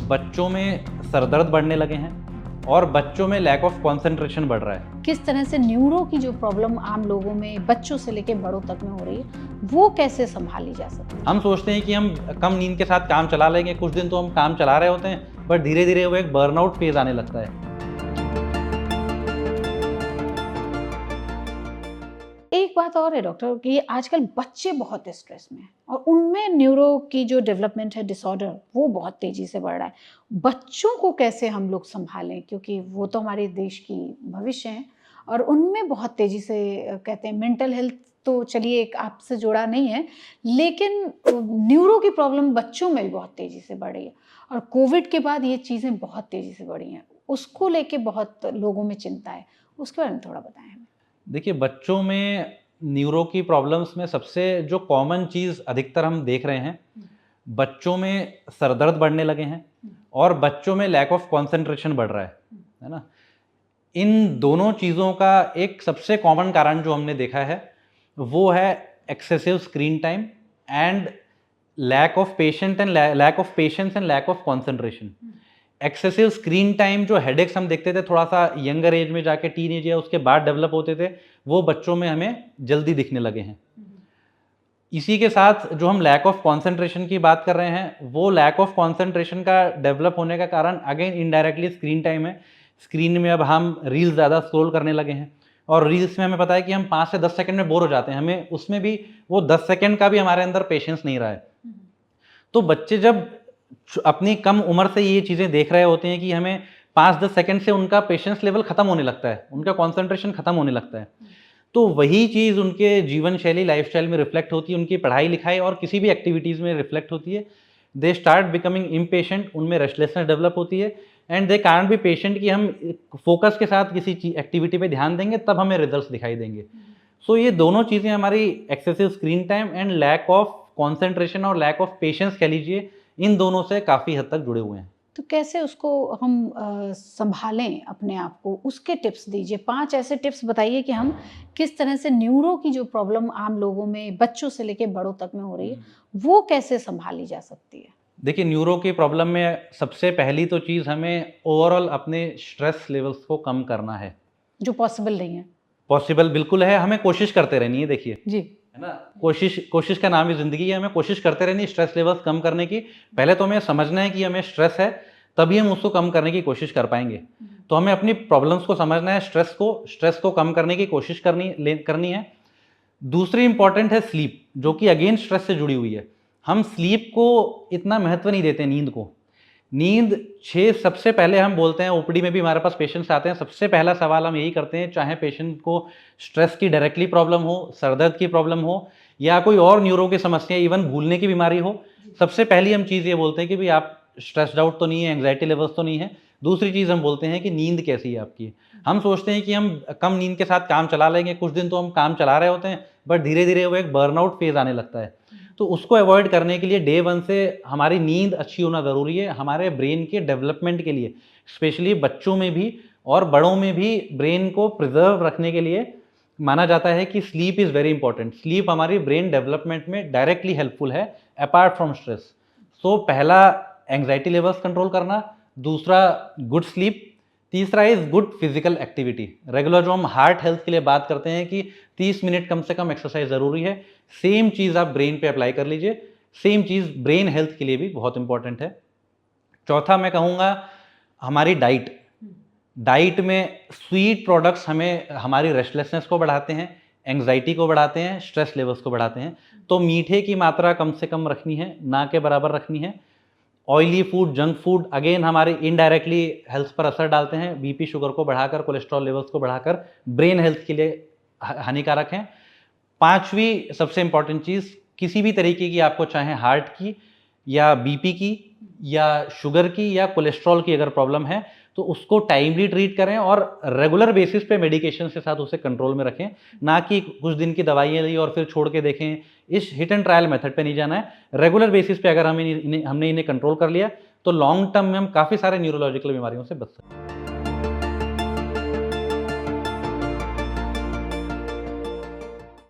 बच्चों में सरदर्द बढ़ने लगे हैं और बच्चों में लैक ऑफ कंसंट्रेशन बढ़ रहा है। किस तरह से न्यूरो की जो प्रॉब्लम आम लोगों में बच्चों से लेकर बड़ों तक में हो रही है, वो कैसे संभाली जा सकती है? हम सोचते हैं कि हम कम नींद के साथ काम चला लेंगे, कुछ दिन तो हम काम चला रहे होते हैं, बट धीरे धीरे वो एक बर्नआउट फेज आने लगता है। एक बात और है डॉक्टर कि आजकल बच्चे बहुत स्ट्रेस में हैं और उनमें न्यूरो की जो डेवलपमेंट है डिसऑर्डर वो बहुत तेजी से बढ़ रहा है। बच्चों को कैसे हम लोग संभालें, क्योंकि वो तो हमारे देश की भविष्य हैं और उनमें बहुत तेजी से कहते हैं मेंटल हेल्थ तो चलिए एक आपसे जुड़ा नहीं है, लेकिन न्यूरो की प्रॉब्लम बच्चों में भी बहुत तेजी से बढ़ रही है और कोविड के बाद ये चीज़ें बहुत तेजी से बढ़ी हैं। उसको लेके बहुत लोगों में चिंता है, उसके बारे में थोड़ा बताएं हमें। देखिए, बच्चों में न्यूरो की प्रॉब्लम्स में सबसे जो कॉमन चीज़ अधिकतर हम देख रहे हैं, बच्चों में सरदर्द बढ़ने लगे हैं और बच्चों में लैक ऑफ कंसंट्रेशन बढ़ रहा है ना? इन दोनों चीज़ों का एक सबसे कॉमन कारण जो हमने देखा है, वो है excessive screen time and lack of patience and lack of concentration. Excessive screen time, जो हेडेक्स हम देखते थे थोड़ा सा यंगर एज में जाके टीनेज या उसके बाद डेवलप होते थे, वो बच्चों में हमें जल्दी दिखने लगे हैं। इसी के साथ जो हम लैक ऑफ कंसंट्रेशन की बात कर रहे हैं, वो लैक ऑफ कंसंट्रेशन का डेवलप होने का कारण अगेन इनडायरेक्टली स्क्रीन टाइम है। स्क्रीन में अब हम रील्स ज़्यादा स्क्रॉल करने लगे हैं और रील्स में हमें पता है कि हम 5 से 10 सेकंड में बोर हो जाते हैं, हमें उसमें भी वो 10 सेकंड का भी हमारे अंदर पेशेंस नहीं रहा है। तो बच्चे जब अपनी कम उम्र से ये चीज़ें देख रहे होते हैं कि हमें 5-10 सेकंड से उनका पेशेंस लेवल खत्म होने लगता है, उनका कंसंट्रेशन खत्म होने लगता है। तो वही चीज़ उनके जीवन शैली, लाइफस्टाइल में रिफ्लेक्ट होती है, उनकी पढ़ाई लिखाई और किसी भी एक्टिविटीज़ में रिफ्लेक्ट होती है। दे स्टार्ट बिकमिंग इम्पेशेंट, उनमें रेस्टलेसनेस डेवलप होती है and they can't be patient कि हम फोकस के साथ किसी एक्टिविटी पे ध्यान देंगे तब हमें रिजल्ट्स दिखाई देंगे। सो ये दोनों चीज़ें हमारी excessive screen time and lack of concentration और लैक ऑफ पेशेंस कह लीजिए, इन दोनों से काफ़ी हद तक जुड़े हुए हैं। तो कैसे उसको हम संभालें अपने आप को, उसके टिप्स दीजिए। 5 ऐसे टिप्स बताइए कि हम किस तरह से न्यूरो की जो प्रॉब्लम आम लोगों में बच्चों से लेके बड़ों तक में हो रही है, वो कैसे संभाली जा सकती है? देखिए, न्यूरो की प्रॉब्लम में सबसे पहली तो चीज़ हमें ओवरऑल अपने स्ट्रेस लेवल्स को कम करना है। जो पॉसिबल नहीं है। पॉसिबल बिल्कुल है, हमें कोशिश करते रहनी है देखिए, जी। है ना? कोशिश कोशिश का नाम ही ज़िंदगी है, हमें कोशिश करते रहनी है स्ट्रेस लेवल्स कम करने की। पहले तो हमें समझना है कि हमें स्ट्रेस है, तभी हम उसको कम करने की कोशिश कर पाएँगे। तो हमें अपनी प्रॉब्लम्स को समझना है, स्ट्रेस को कम करने की कोशिश करनी है। दूसरी इंपॉर्टेंट है स्लीप, जो कि अगेन स्ट्रेस से जुड़ी हुई है। हम स्लीप को इतना महत्व नहीं देते, नींद को। नींद 6 सबसे पहले हम बोलते हैं, ओपीडी में भी हमारे पास पेशेंट्स आते हैं, सबसे पहला सवाल हम यही करते हैं, चाहे पेशेंट को स्ट्रेस की डायरेक्टली प्रॉब्लम हो, सरदर्द की प्रॉब्लम हो या कोई और न्यूरो की समस्या, इवन भूलने की बीमारी हो, सबसे पहली हम चीज़ ये बोलते हैं कि भाई आप स्ट्रेस्ड आउट तो नहीं है, एंग्जाइटी लेवल्स तो नहीं है। दूसरी चीज़ हम बोलते हैं कि नींद कैसी है आपकी। हम सोचते हैं कि हम कम नींद के साथ काम चला लेंगे, कुछ दिन तो हम काम चला रहे होते हैं, बट धीरे धीरे वो एक बर्नआउट फेज आने लगता है। तो उसको अवॉइड करने के लिए डे 1 से हमारी नींद अच्छी होना ज़रूरी है, हमारे ब्रेन के डेवलपमेंट के लिए, स्पेशली बच्चों में भी और बड़ों में भी ब्रेन को प्रिजर्व रखने के लिए माना जाता है कि sleep is very important. Sleep हमारी ब्रेन डेवलपमेंट में डायरेक्टली हेल्पफुल है अपार्ट फ्रॉम स्ट्रेस। सो पहला एंग्जाइटी लेवल्स कंट्रोल करना, दूसरा गुड स्लीप, तीसरा is good physical activity. Regular जो हम हार्ट हेल्थ के लिए बात करते हैं कि 30 मिनट कम से कम एक्सरसाइज ज़रूरी है, सेम चीज़ आप ब्रेन पे अप्लाई कर लीजिए। सेम चीज़ ब्रेन हेल्थ के लिए भी बहुत इंपॉर्टेंट है। चौथा मैं कहूँगा हमारी डाइट। डाइट में स्वीट प्रोडक्ट्स हमें हमारी रेस्टलेसनेस को बढ़ाते हैं, एंग्जाइटी को बढ़ाते हैं, स्ट्रेस लेवल्स को बढ़ाते हैं। तो मीठे की मात्रा कम से कम रखनी है, ना के बराबर रखनी है। Oily food, junk food again हमारे इनडायरेक्टली हेल्थ पर असर डालते हैं, बीपी शुगर को बढ़ाकर, कोलेस्ट्रॉल लेवल्स को बढ़ाकर, ब्रेन हेल्थ के लिए हानिकारक हैं। पांचवी सबसे इंपॉर्टेंट चीज़, किसी भी तरीके की आपको चाहे हार्ट की या बीपी की या शुगर की या कोलेस्ट्रॉल की अगर प्रॉब्लम है, तो उसको टाइमली ट्रीट करें और रेगुलर बेसिस पे मेडिकेशन के साथ उसे कंट्रोल में रखें, ना कि कुछ दिन की दवाइयाँ ली और फिर छोड़ के देखें। इस हिट एंड ट्रायल मेथड पे नहीं जाना है। रेगुलर बेसिस पे अगर हमने इन्हें कंट्रोल कर लिया, तो लॉन्ग टर्म में हम काफ़ी सारे न्यूरोलॉजिकल बीमारियों से बच सकते हैं।